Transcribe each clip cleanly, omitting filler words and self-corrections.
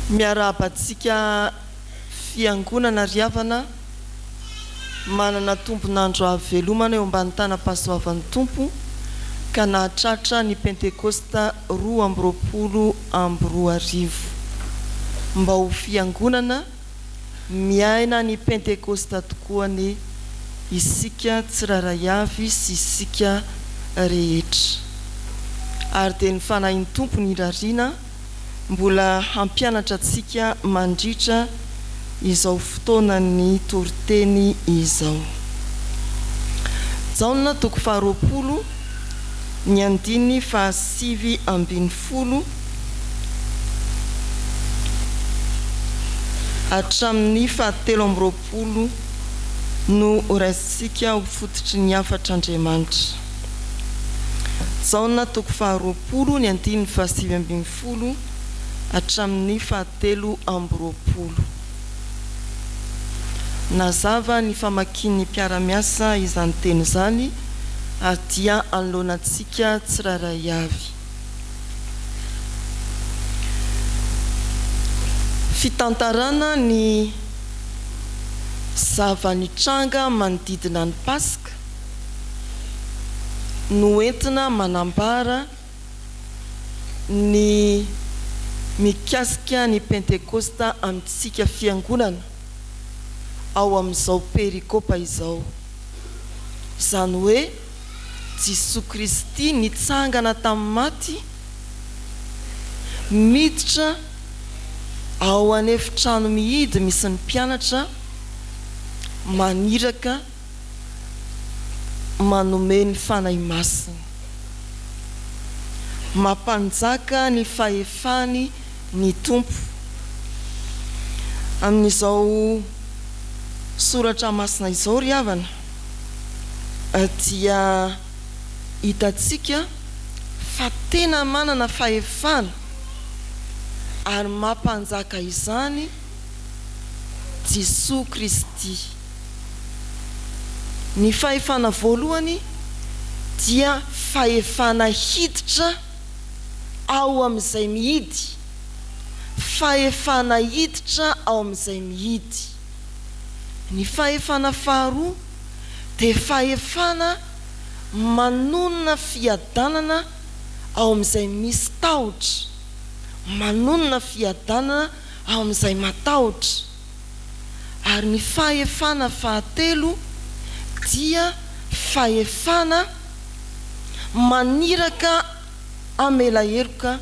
miarabantsika fiangonana riavana manana tompon'andro avelomana eo ambany tanam-pahasoavan'ny tompo ka nahatratra ny pentekosta 2024 mba ho fiangonana miaina ny pentekosta tokoa ny isika tsiraray avy sy isika rehetra ary dia ny fanahin'ny tompo ny rariana mbola hampianatra antsika mandritra izao fotoana ny toriteny izao. Jaona toko 20 ny andiny 7:10 hatramin'ny 7:20 no raisitsika ho fototry ny afatr'Andriamanitra. Jaona toko 20 ny andiny 7:10 hatramin'ny 7:20. Nazava ny famakian'ny mpiara-miasa izany teny izany dia anoloanantsika tsiraray avy. Fitantarana ny zava-nitranga manodidina ny Paska no entina manambara ny mikasika ny pentekosta amintsika fiangonana ao amin'izao perikopa izao. Izany hoe Jesosy Kristy nitsangana tamin'ny maty, miditra ao anefitrano mihidy misy ny mpianatra, maniraka manome ny fanahy masina, mampanjaka ny fahefany ny tompo. Amin'izao soratra masina izao ry havana dia hitantsika fa tena manana fahefana ary mampanjaka izany Jesosy Kristy. Ny fahefana voalohany dia fahefana hiditra ao amin'izay mihidy, fahefana hiditra ao amin'izay mihidy. Ny fahefana faharoa dia fahefana manonona fiadanana ao amin'izay misy tahotra, manonona fiadanana ao amin'izay matahotra. Ary ny fahefana fahatelo dia fahefana maniraka amela heroka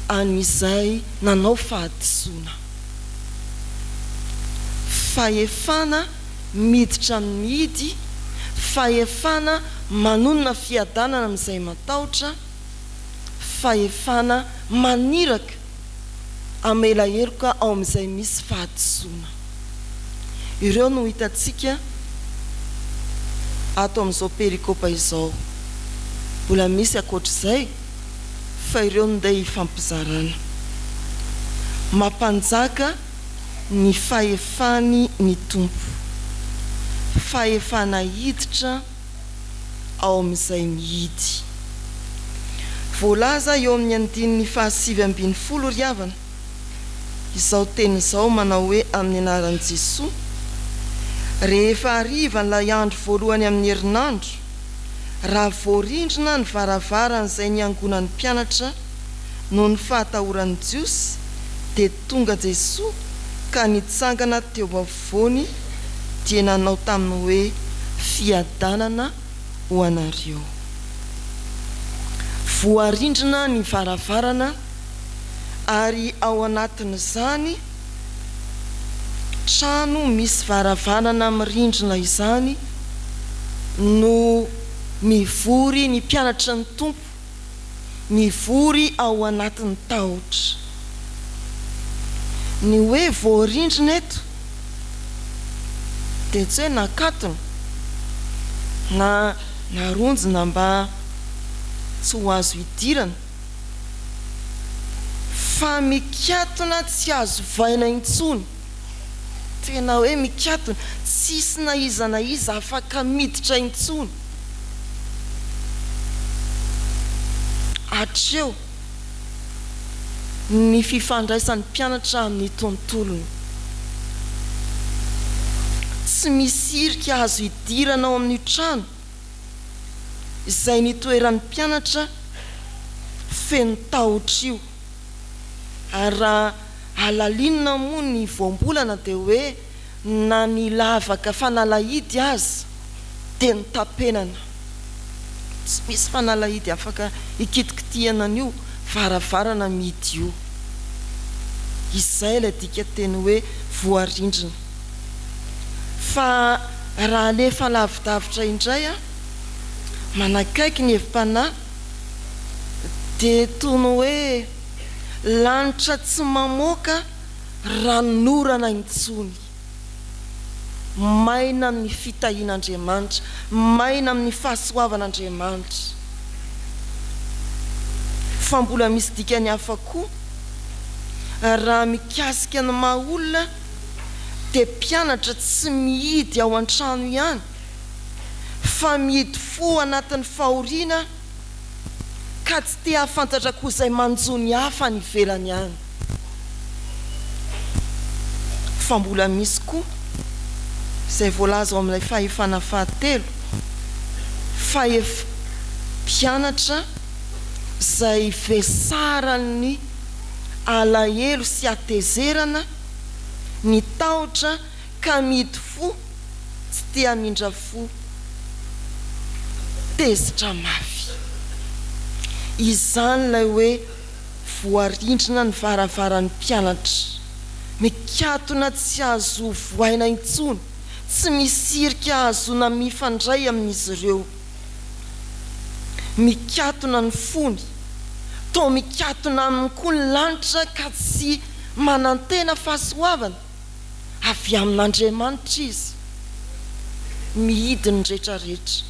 an'izay nanao fahadisoana. Fahefana miditra amin'ny mihidy, fahefana manonona fiadanana amin'izay matahotra, fahefana maniraka amela heroka ao amin'izay misy fahadisoana. Ireo no hitantsika ato amin'izao perikopa izao. Mbola misy akoatr'izay fa ireo no ndeha hifampizarana. Mampanjaka ny fahefany ny tompo, fahefana hiditra ao amin'izay mihidy. Voalaza eo amin'ny andin'ny 7:20 ry havana izao teny izao manao hoe amin'ny anaran'i Jesosy: rehefa hariva n'ilay andro voalohany amin'ny herinandro, raha voarindrina ny varavaran'izay niangonan'ny mpianatra noho ny fahatahoran'ny jiosy, dia tonga Jesosy ka nitsangana teo afovoany dia nanao taminy hoe fiadanana ho anareo. Voarindrina ny varavarana ary ao anatin'izany trano misy varavarana mirindrina izany no mivory ny mpianatra ny tompo, mivory ao anatin'ny tahotra. Ny hoe voarindrina eto dia tsy hoe nakatona na naronjina mba tsy ho azo hidirana, fa mikatona tsy azo vaina intsony. Tena hoe mikatona, tsisy na iza afaka miditra intsony. Hatreo ny fifandraisan'ny mpianatra amin'ny tontolony. Tsy misy irika azo idirana ao amin'ny trano izay nitoeran'ny mpianatra feno tahotra io. Ary raha alalinina moa ny voambolana dia hoe na ny lavaka fanalahidy azy dia ny tapenana. Tsy misy fanalahidy afaka ikitikitihana an'io varavarana mihidy io. Izay ilay dika teny hoe voarindrina. Fa raha alefa lavidavitra indray manakaiky ny hevim-panahy dia toy ny hoe lanitra tsy mamoaka ranorana intsony. Maina amin'ny fitahian'Andriamanitra, maina amin'ny fahasoavan'Andriamanitra. Fa mbola misy dikany hafa koa. Raha mikasika ny maha olona dia mpianatra tsy mihidy ao an-trano ihany, fa mihidy fo anatin'ny fahoriana ka tsy te hahafantatra koa izay manjony hafa ny ivelany ihany. Fa mbola misy koa izay voalaza ao amin'ilay fahefana fahatelo, mpianatra izay vesarany alahelo sy atezerana ny tahotra ka mihidy fo tsy te hamindra fo, tezitra mafy. Izany ilay hoe voarindrina ny varavaran'ny mpianatra, mikatona tsy azo voaina intsony, tsy misy irika azona mifandray amin'izy ireo. Mikatona ny fony, toa mikatona aminy koa ny lanitra ka tsy manantena fahasoavana avy amin'Andriamanitra izy. Mihidy ny rehetrarehetra.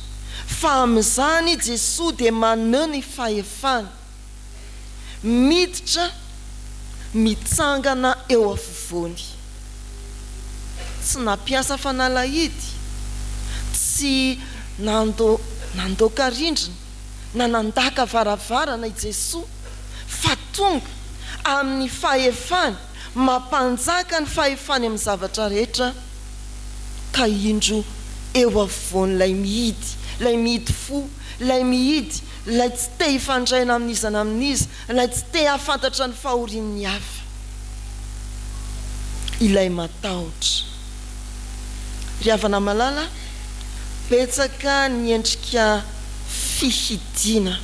Fa amin'izany Jesosy dia maneho ny fahefana, miditra mitsangana eo afovoany. Tsy nampiasa fanalahidy, tsy nandoaka rindrina na nandaka varavarana i Jesosy, fa tonga amin'ny fahefany, mampanjaka ny fahefany amin'ny zavatra rehetra, ka indro eo afovoan'ilay mihidy fo, ilay mihidy, ilay tsy te hifandraina amin'izy na amin'izy, ilay tsy te hahafantatra ny fahorian'ny hafa, ilay matahotra. Ry havana malala, betsaka ny endrika fihidiana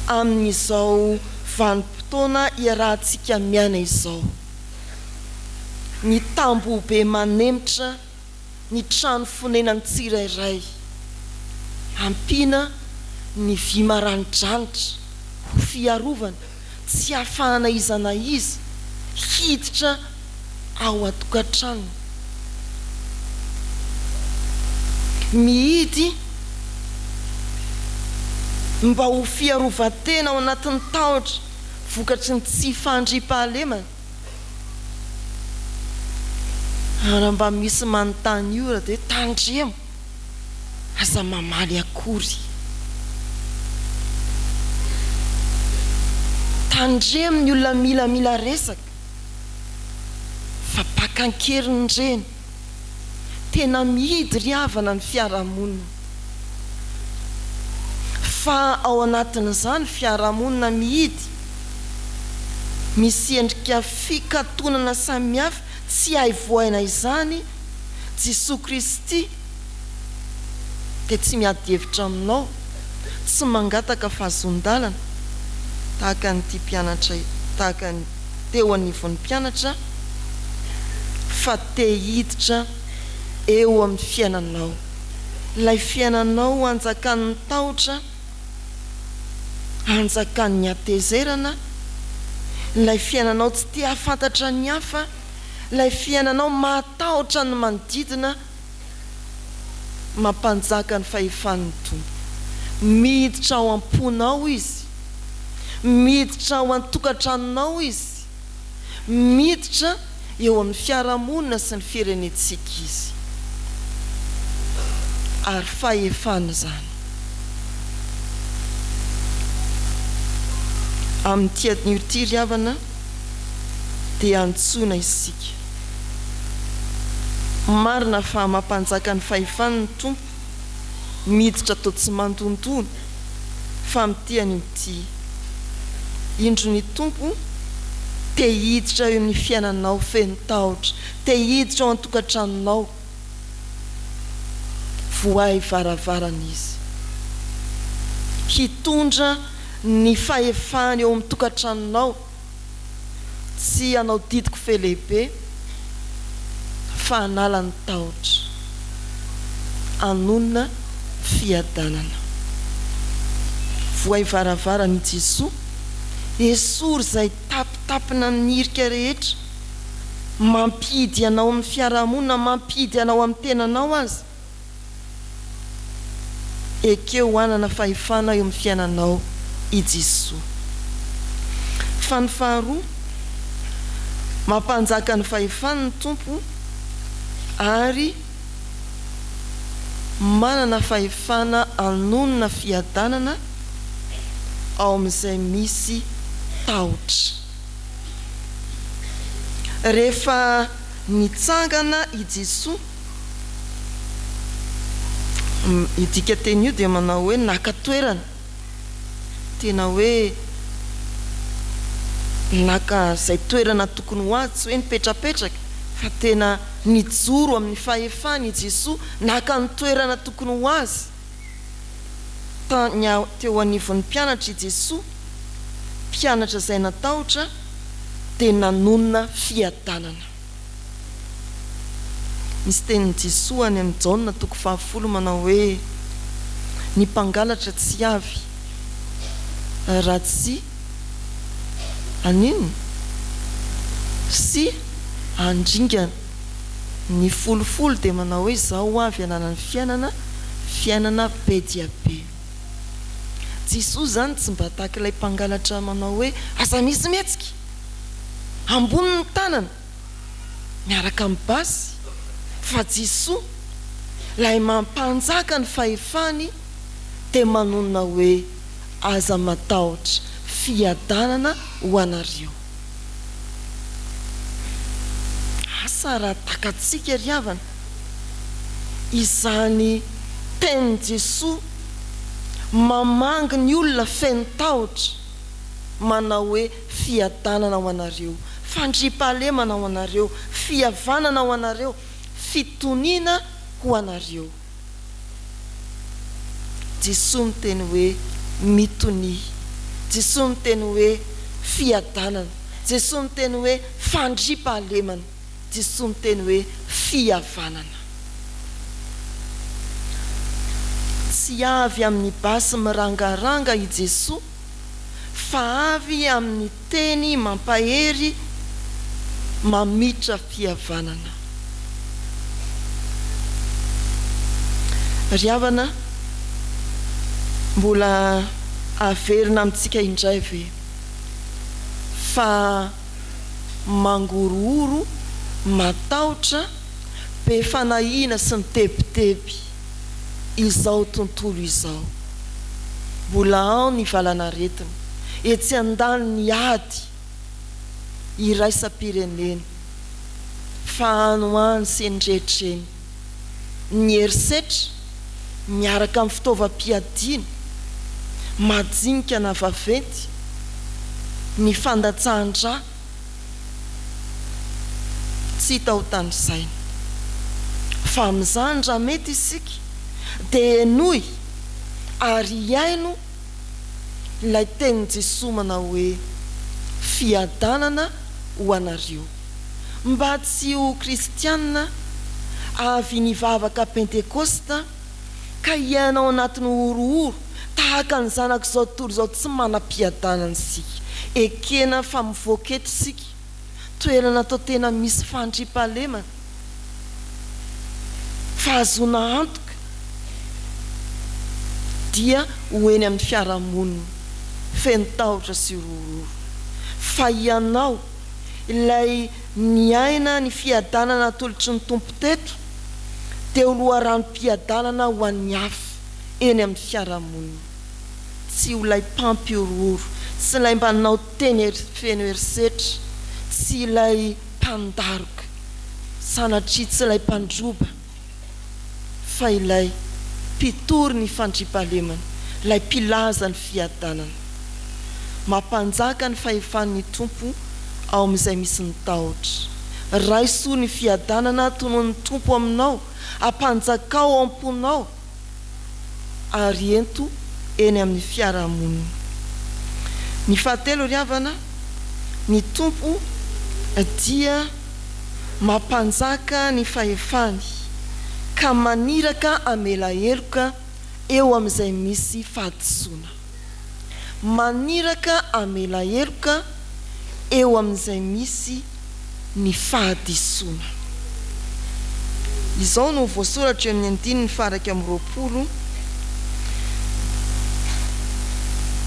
amin'izao vanim-potoana iarahantsika miaina izao. Ny tamboho be manemitra, ny trano fonenan'ny tsirairay, ampiana ny vy maranidranitra ho fiarovana, tsy hahafahana iza na iza hiditra ao an-tokantrano. Mihidy mba ho fiarovan-tena ao anatin'ny tahotra vokatry ny tsy fandriam-pahalemana. Raha mba misy manontany io dia tandremo, aza mamaly akory. Tandremo ny olona milamila resaka, fa pakan-keriny reny. Tena mihidy ry havana ny fiarahamonina. Fa ao anatin'izany fiarahamonina mihidy, misy endrika fikatonana samihafa tsy hay voaina izany. Jesosy Kristy dia tsy miady hevitra aminao, tsy mangataka fahazon-dalana tahaka nyity mpianatra, tahaka ny teo anivon'ny mpianatra, fa te hiditra eo amin'ny fiainanao. Ilay fiainanao hanjakan'ny tahotra, hanjakan'ny atezerana, ilay fiainanao tsy te hahafantatra ny hafa, ilay fiainanao matahotra ny manodidina, mampanjaka ny fahefan'ny Tompo. Miditra ao am-ponao izy, miditra ao an-tokantranonao izy, miditra eo amin'ny fiarahamonina sy ny firenentsika izy. Ary fahefana zany. amin'ity anio ity ry havana dia antsoina isika marina fa mampanjaka ny fahefany ny tompo miditra atao tsy mantontono fa amin'ity anio ity indro ny tompo te hiditra eo amin'ny fiainanao feno tahotra, te hiditra ao an-tokantranonao, voay varavarana izy hitondra ny fahefany eo amin'ny tokantranonao, tsy anao didiko fe lehibe fa hanala ny tahotra, anonona fiadanana. Voay varavarana i Jesosy, esory izay tapitapina amin'ny irika rehetra, mampidy anao amin'ny fiarahamonina, mampidy anao amin'ny tenanao azy, ekeo hanana fahefana eo amin'ny fiainanao i Jesosy. Fa ny faharoa, mampanjaka ny fahefany ny tompo ary manana fahefana anonona fiadanana ao amin'izay misy tahotra. Rehefa nitsangana i Jesosy, idika teny io dia manao hoe naka toerana, tena hoe naka izay toerana tokony ho azy, tsy hoe nipetrapetraka fa tena nijoro amin'ny fahefany i Jesosy, naka ny toerana tokony ho azy. Teo anivon'ny mpianatra i Jesosy, mpianatra izay natahotra dia nanonona fiadanana. Misy tenin'i Jesosy any amin'ny Jaona 10 manao hoe ny mpangalatra tsy avy raha tsy anino sy andringana, ny folofolo dia manao hoe zaho avy hanana ny fiainana be dia be. Jesosy zany tsy mba tahaka ilay mpangalatra manao hoe aza misy mihetsika ambony ny tanana miaraka amin'ny basy, fa Jesosy ilay mampanjaka ny fahefany dia manonona hoe aza matahotra fiadanana ho anareo. Asa raha takatsika ry havana, izany tenin'i Jesosy mamangy ny olona feno tahotra, manao hoe fiadanana ho anareo, fandriampahalemana ho anareo, fihavanana ho anareo, fitoniana ho anareo. Jesosy miteny hoe mitony, Jesosy miteny hoe fiadanana, Jesosy miteny hoe fandriampahalemana, Jesosy miteny hoe fihavanana. Tsy avy amin'ny basy mirangaranga i Jesosy, fa avy amin'ny teny mampahery mamitra fihavanana. Ry havana, mbola averina amintsika indray ve fa mangorohoro, matahotra, be fanahina sy ny tebiteby izao tontolo izao. Mbola ao ny valanaretina, etsy andany ny ady iraisam-pirenena, fa ano any sy endrehitreny ny herisetra miaraka amin'ny fitaovam-piadiana, majinika na vaventy, ny fandatsahan-dra tsy hita ho tany saina. Fa amin'izany raha mety isika dia enoy ary iaino ilay tenin'i Jesosy manao hoe fiadanana ho anareo, mba tsy ho kristianina avy nivavaka pentekosta ka iainao anatin'ny orohoro tahaka ny zanaka izao tontolo izao tsy manam-piadanana isika, ekena fa mivoaketo isika, toerana atao tena misy fandriampahalemana, fahazoana antoka dia hoeny amin'ny fiarahamonina feno tahotra sy orohoro. Fa ianao ilay niaina ny fiadanana atolotry ny tompo teto dia ho loharam-piadanana ho an'ny hafa eny amin'ny fiarahamonina, tsy ho ilay mpampiorohoro, tsy ilay mba nanao teny feno herisetra, tsy ilay mpandaroka sanatria tsy ilay mpandroba, fa ilay mpitory ny fandriampahalemana, ilay mpilaza ny fiadanana, mampanjaka ny fahefan'ny tompo ao amin'izay misy ny tahotra. Raisoa ny fiadanana tonon'ny tompo aminao, ampanjakao ao am-ponao ary ento eny amin'ny fiarahamonina. Ny fahatelo ry havana, ny tompo dia mampanjaka ny fahefany ka maniraka amela heloka eo amin'izay misy fahadisoana. Maniraka amela heloka eo amin'izay misy ny fahadisoana. Izao no voasoratra eo amin'ny 9:20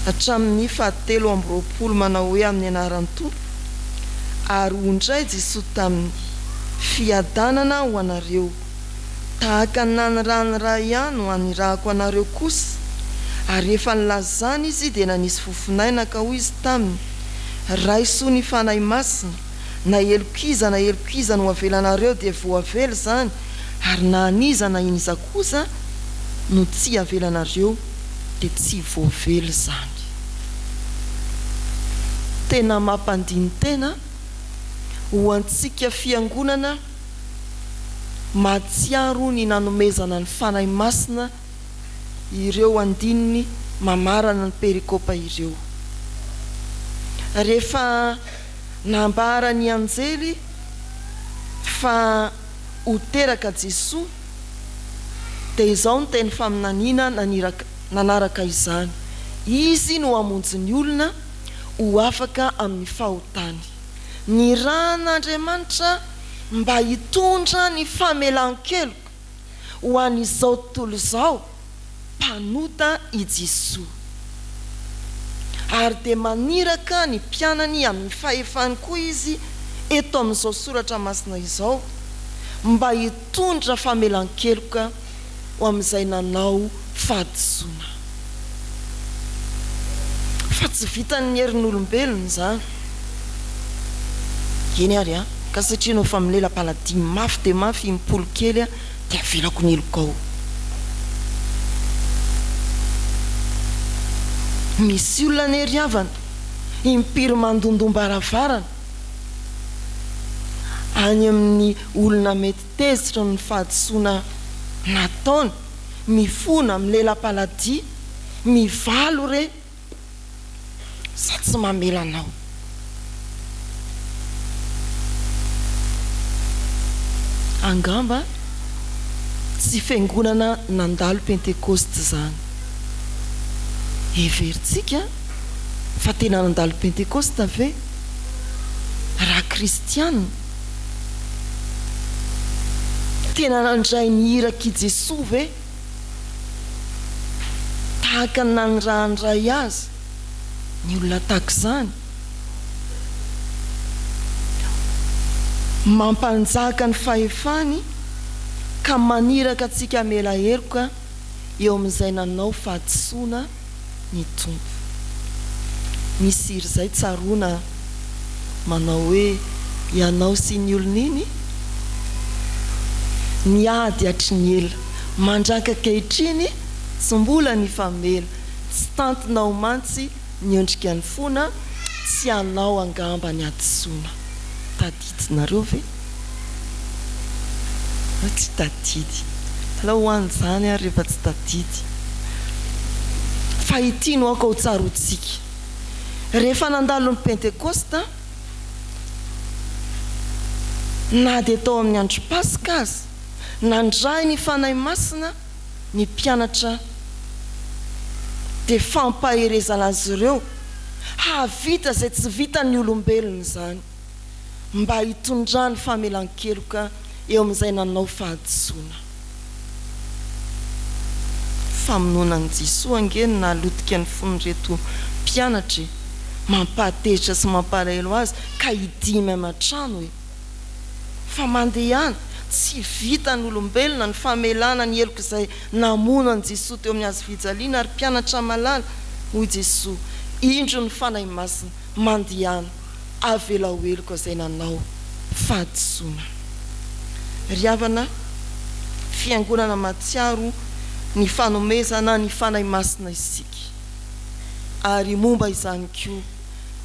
hatramin'ny 7:20 manao hoe amin'ny anaran'ny tompo, ary ondray Jesosy tamin'ny fiadanana ho anareo, tahaka ny nanirahany raha ihany ho anirahako anareo kosa. Ary rehefa nilazany izy dia nanisy fofinaina ka hoy izy taminy, raisoa ny fanahy masina, na elokiza no avelanareo dia voavely zany, ary na aniza na iniza kosa no tsy avelanareo dia tsy voavely zany. Tena mampandiny tena ho antsika fiangonana matsiaro ny nanomezana ny fanahy masina ireo andininy mamarana ny perikopa ireo. Rehefa nambara ny anjely fa ho teraka Jesosy dia izao no teny faminaniana nanaraka izany. Izy no hamonjy ny olona ho afaka amin'ny fahotany. Ny ran'Andriamanitra mba hitondra ny famelan-keloka ho an'izao tontolo izao mpanota i Jesosy, ary dia maniraka ny mpianany amin'ny fahefany koa izy eto amin'izao soratra masina izao mba hitondra famelan-keloka ho amin'izay nanao fahadisoana. Fa tsy vitan'ny herin'olombelona zany. Eny ary ka satria no fa milela-paladimy mafy dia mafy impolo kely dia avelako ny eloko ao. Misy olona ny hery havana impiry mandondombaravara any amin'ny olona mety tezitra ny fahadisoana nataony, mifona milela-paladi, mivalo re sa tsy mamelanao. Angamba tsy fiangonana nandalo Pentekoste zany. Everitsika fa tena nandalo Pentekoste ve? Raha kristiana tena nandray ny iraky Jesosy ve? Tahaka ny nanirahany azy ny olona tahaka izany. Mampanjaka ny fahefany ka maniraka antsika mela heloka eo amin'izay nanao fahadisoana ny tompo. Misy iry zay tsaroana manao hoe ianao sy ny olona iny niady hatry ny ela, mandraka ankehitriny tsy mbola ny famela, tsy tantinao mantsy niondrika ny fona, tsy anao angamba ny hadisoana. Tadidinareo ve? Tsy tadidy. La ho an'izany ary rehefa tsy tadidy. Fa ity no ako ho tsaroantsika. Rehefa nandalo ny Pentekosta, na dia tao amin'ny andro Pasika azy, nandray ny fanahy masina ny mpianatra dia fampaherezana azy ireo havita izay tsy vitan'ny olombelona izany, mba hitondrany famelan-keloka eo amin'izay nanao fahadisoana. Famononan'i Jesosy angeny nahalotika ny fonon'ireto mpianatra mampahatezitra sy mampalahelo azy ka hidimy aman-trano hoe fa mandeha any tsy vitan'ny olombelona ny famelana ny heloka izay namono an'i Jesosy teo amin'ny hazo fijaliana, ary mpianatra malala hoy Jesosy indro ny fanahy masina mandihana avela hoeloko izay nanao fahadisoana. Ry havana, fiangonana matsiaro ny fanomezana ny fanahy masina isika, ary momba izany koa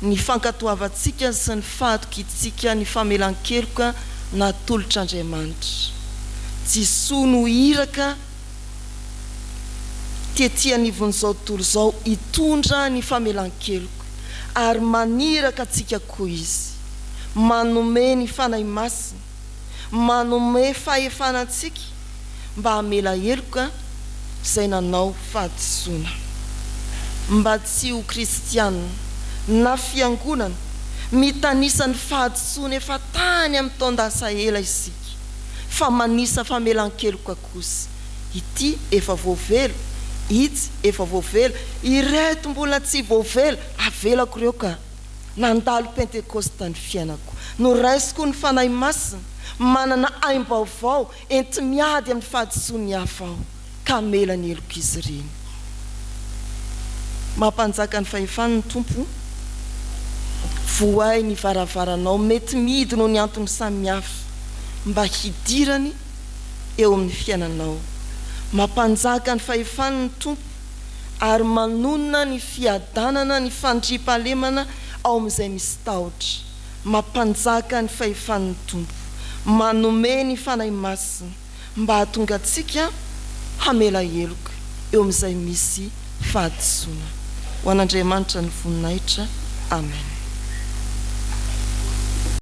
ny fankatoavantsika sy ny fahatokitsika ny famelan-keloka natolotr'Andriamanitra. Jisoa no iraka tetia anivon'izao tontolo izao hitondra ny famelan-keloka, ary maniraka atsika koa izy, manome ny fanahy masina, manome fahefanantsika mba hamela heloka izay nanao fahadisoana. Mba tsy ho kristianina na fiangonana mitanisa ny fahadisoana efa tany amin'ny taon-dasa ela isika, fa manisa famelan-keloka kosa. Ity efa voavelo, ity efa voavelo, ireto mbola tsy voavelo, avelako ireo ka. Nandalo Pentekosta ny fiainako, noraisiko ny fanahy masina, manana aim-baovao enti miady amin'ny fahadisoany hafa aho, ka mela ny heloko izy ireny. Mampanjaka ny fahefan'ny Tompo, voay ny varavaranao, mety midy noho ny antony samihafa mba hidirany eo amin'ny fiainanao. Mampanjaka ny fahefan'ny Tompo, ary manonona ny fiadanana, ny fandriampahalemana ao amin'izay misy tahotra. Mampanjaka ny fahefan'ny Tompo, manome ny fanahy masina mba hahatonga antsika hamela heloka eo amin'izay misy fahadisoana. Ho an'Andriamanitra ny voninahitra. Amen.